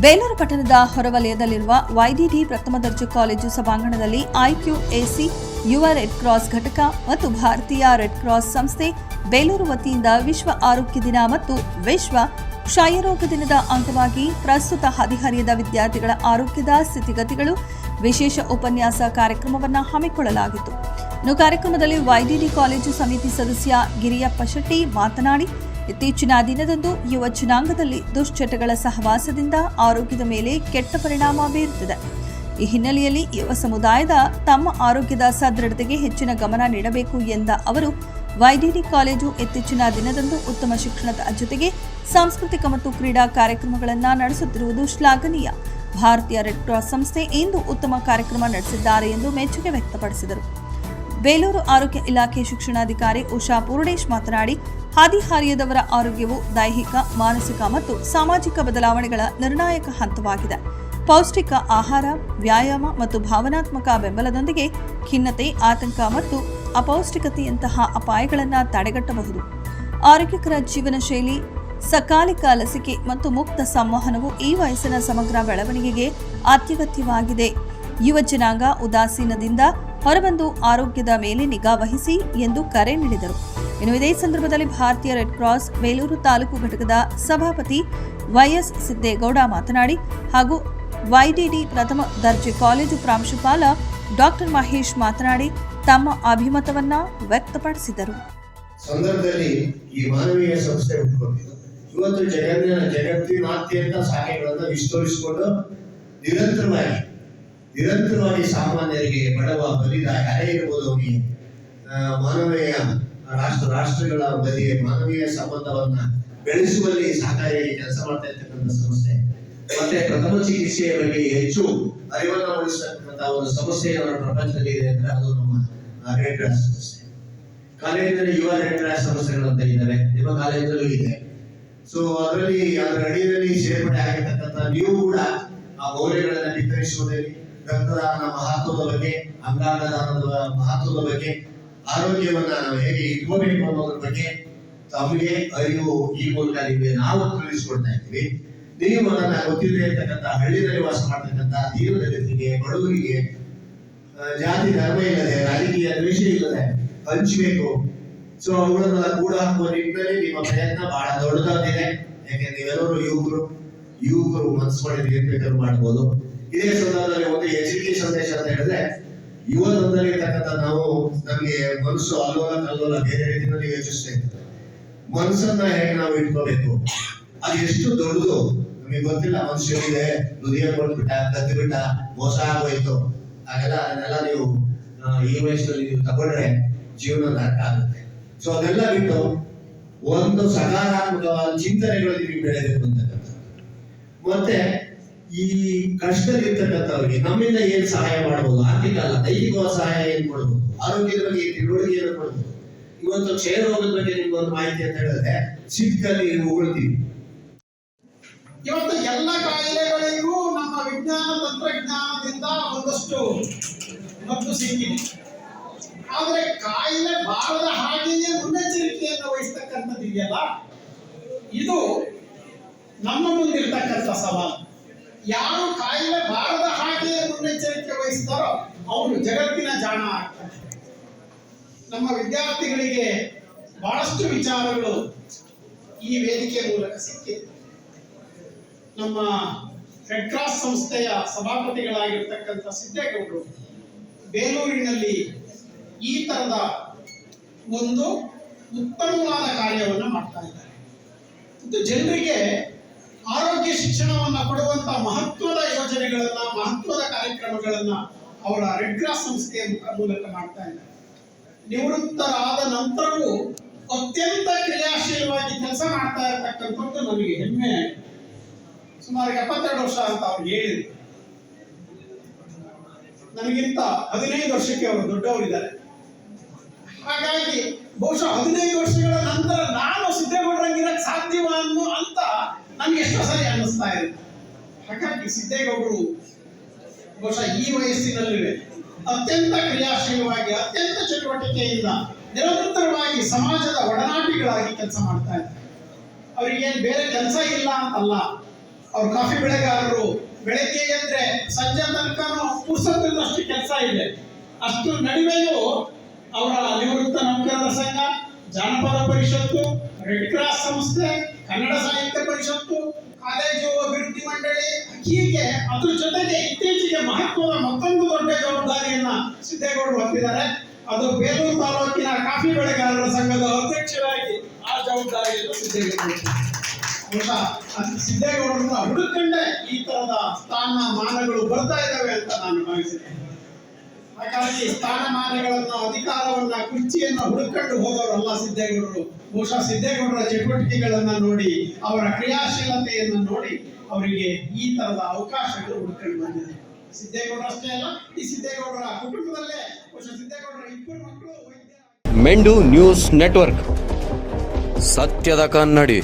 ಬೇಲೂರು ಪಟ್ಟಣದ ಹೊರವಲಯದಲ್ಲಿರುವ ವೈಡಿಡಿ ಪ್ರಥಮ ದರ್ಜೆ ಕಾಲೇಜು ಸಭಾಂಗಣದಲ್ಲಿ ಐಕ್ಯೂಎಸಿ ಯುವ ರೆಡ್ ಕ್ರಾಸ್ ಘಟಕ ಮತ್ತು ಭಾರತೀಯ ರೆಡ್ ಕ್ರಾಸ್ ಸಂಸ್ಥೆ ಬೇಲೂರು ವತಿಯಿಂದ ವಿಶ್ವ ಆರೋಗ್ಯ ದಿನ ಮತ್ತು ವಿಶ್ವ ಕ್ಷಯರೋಗ ದಿನದ ಅಂಗವಾಗಿ ಪ್ರಸ್ತುತ ಹದಿಹರೆಯದ ವಿದ್ಯಾರ್ಥಿಗಳ ಆರೋಗ್ಯದ ಸ್ಥಿತಿಗತಿಗಳು ವಿಶೇಷ ಉಪನ್ಯಾಸ ಕಾರ್ಯಕ್ರಮವನ್ನು ಹಮ್ಮಿಕೊಳ್ಳಲಾಗಿತ್ತು. ಇನ್ನು ಕಾರ್ಯಕ್ರಮದಲ್ಲಿ ವೈಡಿಡಿ ಕಾಲೇಜು ಸಮಿತಿ ಸದಸ್ಯ ಗಿರಿಯಪ್ಪ ಶೆಟ್ಟಿ ಮಾತನಾಡಿ, ಇತ್ತೀಚಿನ ದಿನದಂದು ಯುವ ಜನಾಂಗದಲ್ಲಿ ದುಶ್ಚಟಗಳ ಸಹವಾಸದಿಂದ ಆರೋಗ್ಯದ ಮೇಲೆ ಕೆಟ್ಟ ಪರಿಣಾಮ ಬೀರುತ್ತಿದೆ. ಈ ಹಿನ್ನೆಲೆಯಲ್ಲಿ ಯುವ ಸಮುದಾಯದ ತಮ್ಮ ಆರೋಗ್ಯದ ಸದೃಢತೆಗೆ ಹೆಚ್ಚಿನ ಗಮನ ನೀಡಬೇಕು ಎಂದ ಅವರು, ವೈಡಿಡಿ ಕಾಲೇಜು ಇತ್ತೀಚಿನ ದಿನದಂದು ಉತ್ತಮ ಶಿಕ್ಷಣದ ಜೊತೆಗೆ ಸಾಂಸ್ಕೃತಿಕ ಮತ್ತು ಕ್ರೀಡಾ ಕಾರ್ಯಕ್ರಮಗಳನ್ನು ನಡೆಸುತ್ತಿರುವುದು ಶ್ಲಾಘನೀಯ. ಭಾರತೀಯ ರೆಡ್ ಕ್ರಾಸ್ ಸಂಸ್ಥೆ ಇಂದು ಉತ್ತಮ ಕಾರ್ಯಕ್ರಮ ನಡೆಸಿದ್ದಾರೆ ಎಂದು ಮೆಚ್ಚುಗೆ ವ್ಯಕ್ತಪಡಿಸಿದರು. ಬೇಲೂರು ಆರೋಗ್ಯ ಇಲಾಖೆ ಶಿಕ್ಷಣಾಧಿಕಾರಿ ಉಷಾ ಪೂರ್ಣೇಶ್ ಮಾತನಾಡಿ, ಹದಿಹರೆಯದವರ ಆರೋಗ್ಯವು ದೈಹಿಕ, ಮಾನಸಿಕ ಮತ್ತು ಸಾಮಾಜಿಕ ಬದಲಾವಣೆಗಳ ನಿರ್ಣಾಯಕ ಹಂತವಾಗಿದೆ. ಪೌಷ್ಟಿಕ ಆಹಾರ, ವ್ಯಾಯಾಮ ಮತ್ತು ಭಾವನಾತ್ಮಕ ಬೆಂಬಲದೊಂದಿಗೆ ಖಿನ್ನತೆ, ಆತಂಕ ಮತ್ತು ಅಪೌಷ್ಟಿಕತೆಯಂತಹ ಅಪಾಯಗಳನ್ನು ತಡೆಗಟ್ಟಬಹುದು. ಆರೋಗ್ಯಕರ ಜೀವನ ಶೈಲಿ, ಸಕಾಲಿಕ ಲಸಿಕೆ ಮತ್ತು ಮುಕ್ತ ಸಂವಹನವು ಈ ವಯಸ್ಸಿನ ಸಮಗ್ರ ಬೆಳವಣಿಗೆಗೆ ಅತ್ಯಗತ್ಯವಾಗಿದೆ. ಯುವ ಜನಾಂಗ ಉದಾಸೀನದಿಂದ ಹೊರಬಂದು ಆರೋಗ್ಯದ ಮೇಲೆ ನಿಗಾ ವಹಿಸಿ ಎಂದು ಕರೆ ನೀಡಿದರು. ಇನ್ನು ಇದೇ ಸಂದರ್ಭದಲ್ಲಿ ಭಾರತೀಯ ರೆಡ್ ಕ್ರಾಸ್ ಬೇಲೂರು ತಾಲೂಕು ಘಟಕದ ಸಭಾಪತಿ ವೈಎಸ್ ಸಿದ್ದೇಗೌಡ ಮಾತನಾಡಿ, ಹಾಗೂ ವೈಡಿಡಿ ಪ್ರಥಮ ದರ್ಜೆ ಕಾಲೇಜು ಪ್ರಾಂಶುಪಾಲ ಡಾಕ್ಟರ್ ಮಹೇಶ್ ಮಾತನಾಡಿ ತಮ್ಮ ಅಭಿಮತವನ್ನ ವ್ಯಕ್ತಪಡಿಸಿದರು. ಸಂದರ್ಭದಲ್ಲಿ ಈ ಮಾನವೀಯ ಸಂಸ್ಥೆ ಹುಟ್ಟುಕೊಂಡಿದ್ದು ಇವತ್ತು ಜಗತ್ತಿನಾದ್ಯಂತ ಶಾಖೆಗಳನ್ನು ವಿಸ್ತರಿಸಿಕೊಂಡು ನಿರಂತರವಾಗಿ ಸಾಮಾನ್ಯರಿಗೆ, ಬಡವ, ಬಲಿದ ಯಾರೇ ಇರ್ಬೋದು, ಮಾನವೀಯ ರಾಷ್ಟ್ರಗಳ ಮಧ್ಯೆ ಮಾನವೀಯ ಸಂಬಂಧವನ್ನ ಬೆಳೆಸುವಲ್ಲಿ ಸಹಕಾರಿಯಾಗಿ ಕೆಲಸ ಮಾಡ್ತಾ ಇರ್ತಕ್ಕಂಥ ಸಂಸ್ಥೆ. ಮತ್ತೆ ಪ್ರಥಮ ಚಿಕಿತ್ಸೆಯ ಬಗ್ಗೆ ಹೆಚ್ಚು ಅರಿವನ್ನು ಮೂಡಿಸತಕ್ಕಂಥ ಒಂದು ಸಮಸ್ಯೆಯನ್ನು ಪ್ರಪಂಚದಲ್ಲಿ ಇದೆ ಅಂದ್ರೆ ಅದು ನಮ್ಮ ರೆಡ್ ಕ್ರಾಸ್ ಸಂಸ್ಥೆ. ಕಾಲೇಜಿನಲ್ಲಿ ಯುವ ರೆಡ್ ಕ್ರಾಸ್ ಸಂಸ್ಥೆಗಳು ಅಂತ ಇದ್ದಾವೆ, ನಿಮ್ಮ ಕಾಲೇಜಿನಲ್ಲೂ ಇದೆ. ಸೊ ಅದರ ಅಡಿಯಲ್ಲಿ ಸೇರ್ಪಡೆ ಆಗಿರ್ತಕ್ಕಂಥ ನೀವು ಕೂಡ ಆ ಮೌಲ್ಯಗಳನ್ನ ವಿತರಿಸುವುದರಲ್ಲಿ, ರಕ್ತದಾನ ಮಹತ್ವದ ಬಗ್ಗೆ, ಅಂಗಾಂಗದಾನದ ಮಹತ್ವದ ಬಗ್ಗೆ, ಆರೋಗ್ಯವನ್ನ ನಾವು ಹೇಗೆ ಇಟ್ಕೋಬೇಕು ಅನ್ನೋದ್ರ ಬಗ್ಗೆ ತಮಗೆ ಅರಿವು ಈ ಮೂಲಕ ನಿಮಗೆ ನಾವು ತಿಳಿಸ್ಕೊಡ್ತಾ ಇದ್ದೀವಿ. ನೀವು ಅದನ್ನ ಗೊತ್ತಿದೆ ಇರ್ತಕ್ಕಂಥ ಹಳ್ಳಿಯಲ್ಲಿ ವಾಸ ಮಾಡ್ತಕ್ಕಂಥ ದೀನದಲಿತರಿಗೆ, ಬಡವರಿಗೆ, ಜಾತಿ ಧರ್ಮ ಇಲ್ಲದೆ, ರಾಜಕೀಯ ದ್ವೇಷ ಇಲ್ಲದೆ ಹಂಚಬೇಕು. ಸೊ ಅವುಗಳನ್ನ ಕೂಡ ಹಾಕುವ ನಿಟ್ಟಿನಲ್ಲಿ ನಿಮ್ಮ ಪ್ರಯತ್ನ ಬಹಳ ದೊಡ್ಡದಾಗಿದೆ. ಯಾಕೆಂದ್ರೆ ನೀವೆಲ್ಲರೂ ಯುವಕರು ಮನಸ್ಸು ಮಾಡಿದ್ರೆ ಏನ್ ಬೇಕಾದ್ರೂ ಮಾಡ್ಬೋದು. ಇದೇ ಸಂದರ್ಭದಲ್ಲಿ ಒಂದು ಎಚ್ಚರಿಕೆ ಸಂದೇಶ ಅಂತ ಹೇಳಿದ್ರೆ, ಯುವಕರಲ್ಲಿ ಇರ್ತಕ್ಕಂಥ ನಾವು ನಮಗೆ ಮನಸ್ಸು ಅಲ್ಲೋಲ ಕಲ್ಲೋಲ ಬೇರೆ ರೀತಿಯಲ್ಲಿ ಯೋಚಿಸ್ತಾ ಇರ್ತದೆ. ಮನಸ್ಸನ್ನ ಹೇಗೆ ನಾವು ಇಟ್ಕೋಬೇಕು, ಅದು ಎಷ್ಟು ದೊಡ್ಡದು ನಮಗೆ ಗೊತ್ತಿಲ್ಲ. ಮನುಷ್ಯನಿಗೆ ಹೃದಯ ಕೊಟ್ಬಿಟ್ಟ, ಕದ್ದು ಬಿಟ್ಟ, ಮೋಸ ಆಗೋಯ್ತು, ಅದನ್ನೆಲ್ಲ ನೀವು ಈ ವಯಸ್ಸಲ್ಲಿ ನೀವು ತಗೊಂಡ್ರೆ ಜೀವನ ನರಕ ಆಗುತ್ತೆ. ಸೊ ಅದೆಲ್ಲ ಬಿಟ್ಟು ಒಂದು ಸಕಾರಾತ್ಮಕವಾದ ಚಿಂತನೆಗಳು ನಿಮಗೆ ಬೆಳೆಯಬೇಕು ಅಂತಕ್ಕಂಥ. ಮತ್ತೆ ಈ ಕಷ್ಟದಲ್ಲಿರ್ತಕ್ಕಂಥವ್ರಿಗೆ ನಮ್ಮಿಂದ ಏನ್ ಸಹಾಯ ಮಾಡಬಹುದು, ಆರ್ಥಿಕ ಅಲ್ಲ ದೈಹಿಕವಾದ ಸಹಾಯ ಏನ್ ಮಾಡಬಹುದು, ಆರೋಗ್ಯದ ಬಗ್ಗೆ ತಿಳುವಳಿಕೆಯನ್ನು ಮಾಡಬಹುದು. ಇವತ್ತು ಕ್ಷಯ ರೋಗದ ಬಗ್ಗೆ ನಿಮ್ಗೊಂದು ಮಾಹಿತಿ ಅಂತ ಹೇಳಿದ್ರೆ ಸಿಕ್ಕಲ್ಲಿ ಉಗುಳ್ತೀವಿ. ಇವತ್ತು ಎಲ್ಲ ಕಾಯಿಲೆಗಳಿಗೂ ನಮ್ಮ ವಿಜ್ಞಾನ ತಂತ್ರಜ್ಞಾನದಿಂದ ಒಂದಷ್ಟು ಮದ್ದು ಸಿಕ್ಕಿದೆ. ಆದ್ರೆ ಕಾಯಿಲೆ ಬಾರದ ಹಾಗೆಯೇ ಮುನ್ನೆಚ್ಚರಿಕೆಯನ್ನು ವಹಿಸ್ತಕ್ಕಂಥದ್ದು ಇದೆಯಲ್ಲ, ಇದು ನಮ್ಮ ಮುಂದಿರ್ತಕ್ಕಂಥ ಸವಾಲು. ಯಾರು ಕಾಯಿಲೆ ಬಾರದ ಹಾಗೆಯೇ ಮುನ್ನೆಚ್ಚರಿಕೆ ವಹಿಸ್ತಾರೋ ಅವರು ಜಗತ್ತಿನ ಜಾಣ ಆಗ್ತಾರೆ. ನಮ್ಮ ವಿದ್ಯಾರ್ಥಿಗಳಿಗೆ ಬಹಳಷ್ಟು ವಿಚಾರಗಳು ಈ ವೇದಿಕೆ ಮೂಲಕ ಸಿಕ್ಕಿದೆ. ನಮ್ಮ ರೆಡ್ ಕ್ರಾಸ್ ಸಂಸ್ಥೆಯ ಸಭಾಪತಿಗಳಾಗಿರ್ತಕ್ಕಂಥ ಸಿದ್ದೇಗೌಡರು ಬೇಲೂರಿನಲ್ಲಿ ಈ ತರದ ಒಂದು ಉತ್ತಮವಾದ ಕಾರ್ಯವನ್ನು ಮಾಡ್ತಾ ಇದ್ದಾರೆ. ಇದು ಜನರಿಗೆ ಆರೋಗ್ಯ ಶಿಕ್ಷಣವನ್ನು ಕೊಡುವಂತ ಮಹತ್ವದ ಯೋಜನೆಗಳನ್ನ, ಮಹತ್ವದ ಕಾರ್ಯಕ್ರಮಗಳನ್ನ ಅವರ ರೆಡ್ ಕ್ರಾಸ್ ಸಂಸ್ಥೆಯ ಮೂಲಕ ಮಾಡ್ತಾ ಇದ್ದಾರೆ. ನಿವೃತ್ತರಾದ ನಂತರವೂ ಅತ್ಯಂತ ಕ್ರಿಯಾಶೀಲವಾಗಿ ಕೆಲಸ ಮಾಡ್ತಾ ಇರತಕ್ಕಂಥದ್ದು ನಮಗೆ ಹೆಮ್ಮೆ. ಸುಮಾರು 72 ವರ್ಷ ಅಂತ ಅವ್ರು ಹೇಳಿದ್ರು. ನನಗಿಂತ 15 ವರ್ಷಕ್ಕೆ ಅವರು ದೊಡ್ಡವರಿದ್ದಾರೆ. ಹಾಗಾಗಿ ಬಹುಶಃ 15 ವರ್ಷಗಳ ನಂತರ ನಾನು ಸಿದ್ದೇಗೌಡರಂಗಿರಕ್ಕೆ ಸಾಧ್ಯವ ಅಂತ ನಮ್ಗೆ ಎಷ್ಟೋ ಸರಿ ಅನ್ನಿಸ್ತಾ ಇದೆ. ಹಾಗಾಗಿ ಸಿದ್ದೇಗೌಡರು ಬಹುಶಃ ಈ ವಯಸ್ಸಿನಲ್ಲಿ ಅತ್ಯಂತ ಕ್ರಿಯಾಶೀಲವಾಗಿ, ಅತ್ಯಂತ ಚಟುವಟಿಕೆಯಿಂದ ನಿರಂತರವಾಗಿ ಸಮಾಜದ ಒಡನಾಟಿಗಳಾಗಿ ಕೆಲಸ ಮಾಡ್ತಾ ಇದ್ದಾರೆ. ಅವರಿಗೇನು ಬೇರೆ ಕೆಲಸ ಇಲ್ಲ ಅಂತಲ್ಲ, ಅವ್ರು ಕಾಫಿ ಬೆಳೆಗಾರರು. ಬೆಳಗ್ಗೆ ಎದ್ರೆ ಸಂಜೆ ತನಕನೂ ಪುರ್ಸೊತ್ತಿನಷ್ಟು ಕೆಲಸ ಇದೆ. ಅಷ್ಟು ನಡುವೆಯೂ ಅವರ ನಿವೃತ್ತ ನೌಕರರ ಸಂಘ, ಜಾನಪದ ಪರಿಷತ್ತು, ರೆಡ್ ಕ್ರಾಸ್ ಸಂಸ್ಥೆ, ಕನ್ನಡ ಸಾಹಿತ್ಯ ಪರಿಷತ್ತು, ಕಾಲೇಜು ಅಭಿವೃದ್ಧಿ ಮಂಡಳಿ, ಹೀಗೆ ಅದ್ರ ಜೊತೆಗೆ ಇತ್ತೀಚೆಗೆ ಮಹತ್ವದ ಮತ್ತೊಂದು ದೊಡ್ಡ ಜವಾಬ್ದಾರಿಯನ್ನ ಸಿದ್ದೇಗೌಡರು ಹೊತ್ತಿದ್ದಾರೆ. ಅದು ಬೇಲೂರು ತಾಲೂಕಿನ ಕಾಫಿ ಬೆಳೆಗಾರರ ಸಂಘದ ಅಧ್ಯಕ್ಷರಾಗಿ ಆ ಜವಾಬ್ದಾರಿಯನ್ನು ಸಿದ್ದೇಗೌಡರು. ಸಿದ್ದೇಗೌಡರನ್ನ ಹುಡುಕೊಂಡೆ ಈ ತರದ ಸ್ಥಾನಮಾನಗಳು ಬರ್ತಾ ಇದ್ದಾವೆ ಅಂತ ನಾನು ಭಾವಿಸಿದ್ದೇನೆ. ಹಾಗಾಗಿ ಸ್ಥಾನಮಾನಗಳನ್ನ, ಅಧಿಕಾರವನ್ನ, ಕುರ್ಚಿಯನ್ನ ಹುಡುಕೊಂಡು ಹೋದವರಲ್ಲ ಸಿದ್ದೇಗೌಡರು. ಬಹುಶಃ ಸಿದ್ದೇಗೌಡರ ಚಟುವಟಿಕೆಗಳನ್ನ ನೋಡಿ, ಅವರ ಕ್ರಿಯಾಶೀಲತೆಯನ್ನು ನೋಡಿ ಅವರಿಗೆ ಈ ತರದ ಅವಕಾಶಗಳು ಹುಡುಕೊಂಡು ಬಂದಿದೆ. ಸಿದ್ದೇಗೌಡರು ಅಷ್ಟೇ ಅಲ್ಲ, ಈ ಸಿದ್ದೇಗೌಡರ ಕುಟುಂಬದಲ್ಲೇ ಬಹುಶಃ ಸಿದ್ದೇಗೌಡರ 2 ಮಕ್ಕಳು ವೈದ್ಯ. ಮೆಂಡು ನ್ಯೂಸ್ ನೆಟ್ವರ್ಕ್, ಸತ್ಯದ ಕನ್ನಡಿ.